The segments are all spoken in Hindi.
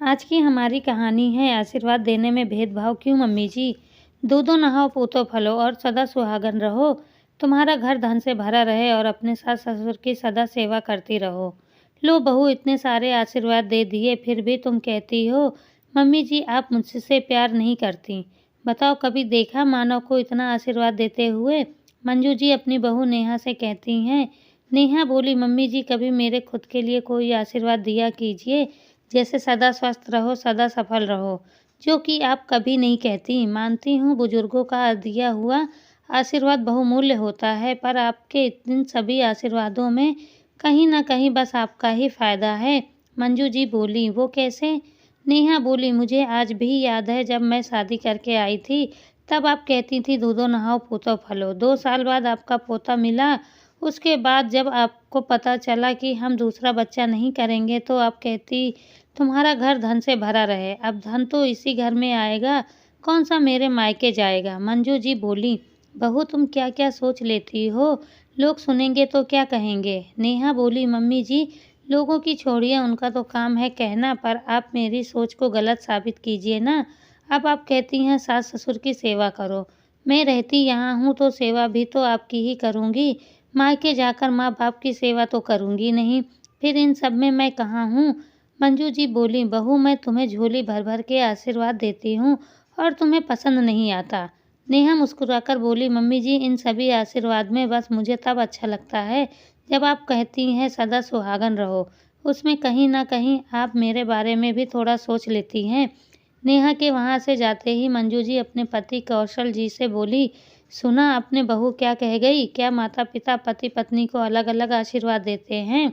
आज की हमारी कहानी है आशीर्वाद देने में भेदभाव क्यों मम्मी जी। दूधो नहाओ पूतो फलो और सदा सुहागन रहो। तुम्हारा घर धन से भरा रहे और अपने सास ससुर की सदा सेवा करती रहो। लो बहू, इतने सारे आशीर्वाद दे दिए फिर भी तुम कहती हो मम्मी जी आप मुझसे प्यार नहीं करती। बताओ, कभी देखा मानव को इतना आशीर्वाद देते हुए। मंजू जी अपनी बहू नेहा से कहती हैं। नेहा बोली, मम्मी जी कभी मेरे खुद के लिए कोई आशीर्वाद दिया कीजिए, जैसे सदा स्वस्थ रहो, सदा सफल रहो, जो कि आप कभी नहीं कहती। मानती हूँ बुजुर्गों का दिया हुआ आशीर्वाद बहुमूल्य होता है, पर आपके इन सभी आशीर्वादों में कहीं न कहीं बस आपका ही फ़ायदा है। मंजू जी बोली, वो कैसे? नेहा बोली, मुझे आज भी याद है जब मैं शादी करके आई थी, तब आप कहती थी दूधो नहाओ पूतो फलो। 2 साल बाद आपका पोता मिला। उसके बाद जब आपको पता चला कि हम दूसरा बच्चा नहीं करेंगे, तो आप कहती तुम्हारा घर धन से भरा रहे। अब धन तो इसी घर में आएगा, कौन सा मेरे मायके जाएगा। मंजू जी बोली, बहू तुम क्या क्या सोच लेती हो, लोग सुनेंगे तो क्या कहेंगे। नेहा बोली, मम्मी जी लोगों की छोड़िए, उनका तो काम है कहना, पर आप मेरी सोच को गलत साबित कीजिए ना। अब आप कहती हैं सास ससुर की सेवा करो। मैं रहती यहाँ हूँ तो सेवा भी तो आपकी ही करूँगी। मायके जाकर माँ बाप की सेवा तो करूँगी नहीं, फिर इन सब में मैं कहाँ हूँ। मंजू जी बोली, बहू मैं तुम्हें झोली भर भर के आशीर्वाद देती हूँ और तुम्हें पसंद नहीं आता। नेहा मुस्कुराकर बोली, मम्मी जी इन सभी आशीर्वाद में बस मुझे तब अच्छा लगता है जब आप कहती हैं सदा सुहागन रहो। उसमें कहीं ना कहीं आप मेरे बारे में भी थोड़ा सोच लेती हैं। नेहा के वहाँ से जाते ही मंजू जी अपने पति कौशल जी से बोली, सुना अपने बहू क्या कह गई? क्या माता पिता पति पत्नी को अलग अलग आशीर्वाद देते हैं?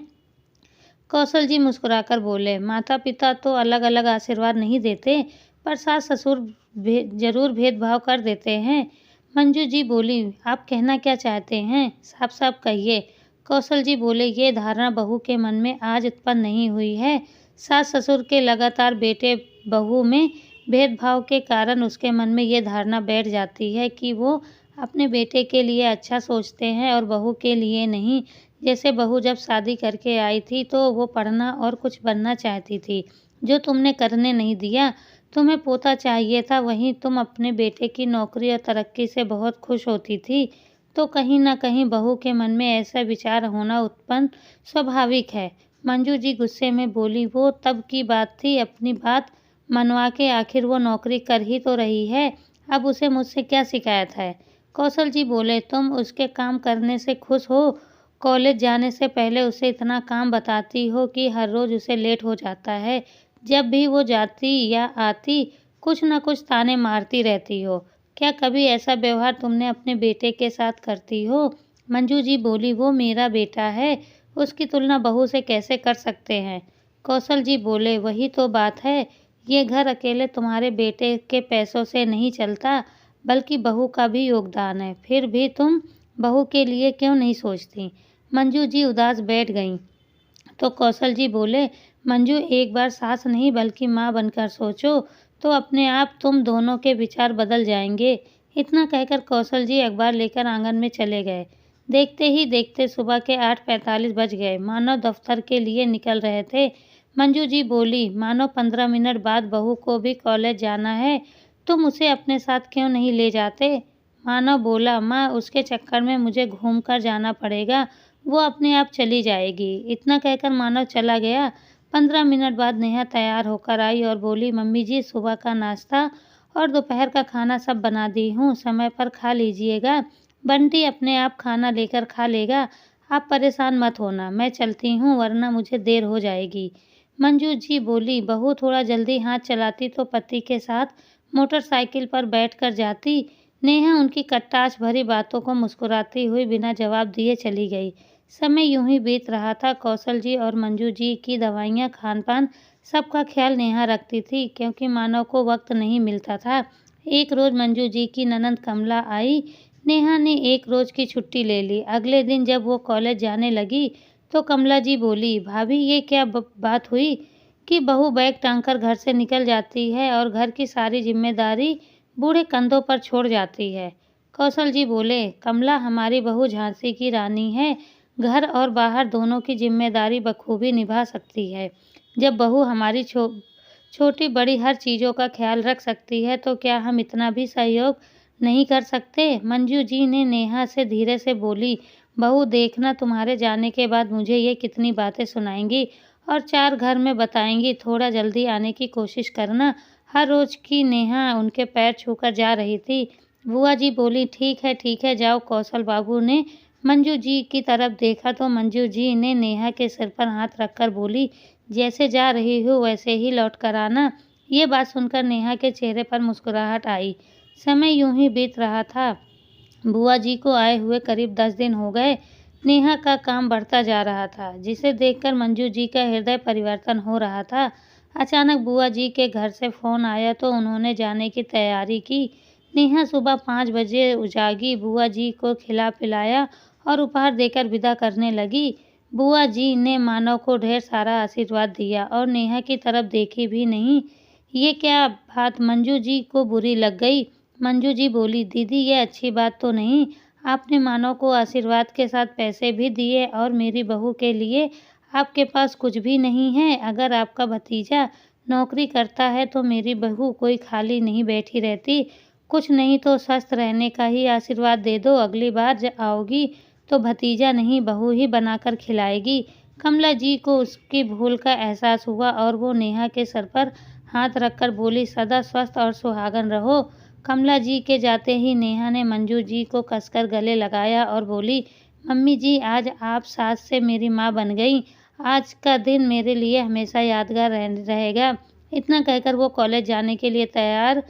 कौशल जी मुस्कुराकर बोले, माता पिता तो अलग अलग आशीर्वाद नहीं देते, पर सास ससुर जरूर भेदभाव कर देते हैं। मंजू जी बोली, आप कहना क्या चाहते हैं, साफ साफ कहिए। कौशल जी बोले, ये धारणा बहू के मन में आज उत्पन्न नहीं हुई है। सास ससुर के लगातार बेटे बहू में भेदभाव के कारण उसके मन में ये धारणा बैठ जाती है कि वो अपने बेटे के लिए अच्छा सोचते हैं और बहू के लिए नहीं। जैसे बहू जब शादी करके आई थी तो वो पढ़ना और कुछ बनना चाहती थी, जो तुमने करने नहीं दिया। तुम्हें पोता चाहिए था, वहीं तुम अपने बेटे की नौकरी और तरक्की से बहुत खुश होती थी। तो कहीं ना कहीं बहू के मन में ऐसा विचार होना उत्पन्न स्वाभाविक है। मंजू जी गुस्से में बोली, वो तब की बात थी, अपनी बात मनवा के, आखिर वो नौकरी कर ही तो रही है, अब उसे मुझसे क्या शिकायत है। कौशल जी बोले, तुम उसके काम करने से खुश हो? कॉलेज जाने से पहले उसे इतना काम बताती हो कि हर रोज उसे लेट हो जाता है। जब भी वो जाती या आती कुछ न कुछ ताने मारती रहती हो। क्या कभी ऐसा व्यवहार तुमने अपने बेटे के साथ करती हो? मंजू जी बोली, वो मेरा बेटा है, उसकी तुलना बहू से कैसे कर सकते हैं। कौशल जी बोले, वही तो बात है, ये घर अकेले तुम्हारे बेटे के पैसों से नहीं चलता, बल्कि बहू का भी योगदान है। फिर भी तुम बहू के लिए क्यों नहीं सोचती। मंजू जी उदास बैठ गईं। तो कौशल जी बोले, मंजू एक बार सास नहीं बल्कि माँ बनकर सोचो, तो अपने आप तुम दोनों के विचार बदल जाएंगे। इतना कहकर कौशल जी अखबार लेकर आंगन में चले गए। देखते ही देखते सुबह के 8:45 बज गए। मानव दफ्तर के लिए निकल रहे थे। मंजू जी बोली, मानो 15 मिनट बाद बहू को भी कॉलेज जाना है, तुम उसे अपने साथ क्यों नहीं ले जाते। मानव बोला, माँ उसके चक्कर में मुझे घूम कर जाना पड़ेगा, वो अपने आप चली जाएगी। इतना कहकर मानव चला गया। 15 मिनट बाद नेहा तैयार होकर आई और बोली, मम्मी जी सुबह का नाश्ता और दोपहर का खाना सब बना दी हूँ, समय पर खा लीजिएगा। बंटी अपने आप खाना लेकर खा लेगा, आप परेशान मत होना, मैं चलती हूँ वरना मुझे देर हो जाएगी। मंजू जी बोली, बहू थोड़ा जल्दी हाथ चलाती तो पति के साथ मोटरसाइकिल पर बैठकर जाती। नेहा उनकी कटाक्ष भरी बातों को मुस्कुराती हुई बिना जवाब दिए चली गई। समय यूं ही बीत रहा था। कौशल जी और मंजू जी की दवाइयाँ, खान-पान सबका ख्याल नेहा रखती थी, क्योंकि मानव को वक्त नहीं मिलता था। एक रोज़ मंजू जी की ननंद कमला आई। नेहा ने एक रोज़ की छुट्टी ले ली। अगले दिन जब वो कॉलेज जाने लगी तो कमला जी बोली, भाभी ये क्या बात हुई कि बहू बैग टांगकर घर से निकल जाती है और घर की सारी जिम्मेदारी बूढ़े कंधों पर छोड़ जाती है। कौशल जी बोले, कमला हमारी बहू झांसी की रानी है, घर और बाहर दोनों की जिम्मेदारी बखूबी निभा सकती है। जब बहू हमारी छोटी बड़ी हर चीज़ों का ख्याल रख सकती है, तो क्या हम इतना भी सहयोग नहीं कर सकते? मंजू जी ने नेहा से धीरे से बोली, बहू देखना, तुम्हारे जाने के बाद मुझे ये कितनी बातें सुनाएंगी और 4 घर में बताएंगी। थोड़ा जल्दी आने की कोशिश करना। हर रोज़ की नेहा उनके पैर छूकर जा रही थी। बुआ जी बोली, ठीक है, जाओ। कौशल बाबू ने मंजू जी की तरफ देखा तो मंजू जी ने नेहा के सिर पर हाथ रखकर बोली, जैसे जा रही हो वैसे ही लौट कर आना। ये बात सुनकर नेहा के चेहरे पर मुस्कुराहट आई। समय यूं ही बीत रहा था। बुआ जी को आए हुए करीब 10 दिन हो गए। नेहा का काम बढ़ता जा रहा था, जिसे देखकर मंजू जी का हृदय परिवर्तन हो रहा था। अचानक बुआ जी के घर से फ़ोन आया तो उन्होंने जाने की तैयारी की। नेहा सुबह 5 बजे जागी, बुआ जी को खिला-पिलाया और उपहार देकर विदा करने लगी। बुआ जी ने मानव को ढेर सारा आशीर्वाद दिया और नेहा की तरफ देखी भी नहीं। ये क्या बात मंजू जी को बुरी लग गई। मंजू जी बोली, दीदी ये अच्छी बात तो नहीं। आपने मानव को आशीर्वाद के साथ पैसे भी दिए और मेरी बहू के लिए आपके पास कुछ भी नहीं है। अगर आपका भतीजा नौकरी करता है तो मेरी बहू कोई खाली नहीं बैठी रहती। कुछ नहीं तो स्वस्थ रहने का ही आशीर्वाद दे दो। अगली बार आओगी तो भतीजा नहीं बहू ही बनाकर खिलाएगी। कमला जी को उसकी भूल का एहसास हुआ और वो नेहा के सर पर हाथ रखकर बोली, सदा स्वस्थ और सुहागन रहो। कमला जी के जाते ही नेहा ने मंजू जी को कसकर गले लगाया और बोली, मम्मी जी आज आप सास से मेरी माँ बन गई। आज का दिन मेरे लिए हमेशा यादगार रहेगा। इतना कहकर वो कॉलेज जाने के लिए तैयार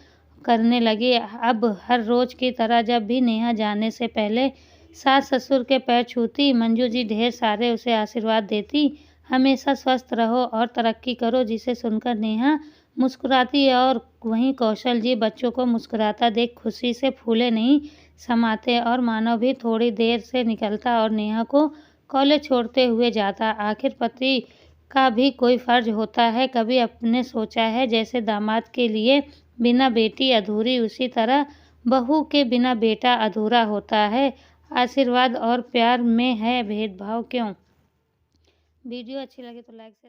करने लगी। अब हर रोज की तरह जब भी नेहा जाने से पहले सास ससुर के पैर छूती, मंजू जी ढेर सारे उसे आशीर्वाद देती, हमेशा स्वस्थ रहो और तरक्की करो। जिसे सुनकर नेहा मुस्कुराती और वहीं कौशल जी बच्चों को मुस्कुराता देख खुशी से फूले नहीं समाते और मानव भी थोड़ी देर से निकलता और नेहा को कॉलेज छोड़ते हुए जाता। आखिर पति का भी कोई फर्ज होता है। कभी अपने सोचा है जैसे दामाद के लिए बिना बेटी अधूरी, उसी तरह बहू के बिना बेटा अधूरा होता है। आशीर्वाद और प्यार में है भेदभाव क्यों? वीडियो अच्छी लगे तो लाइक से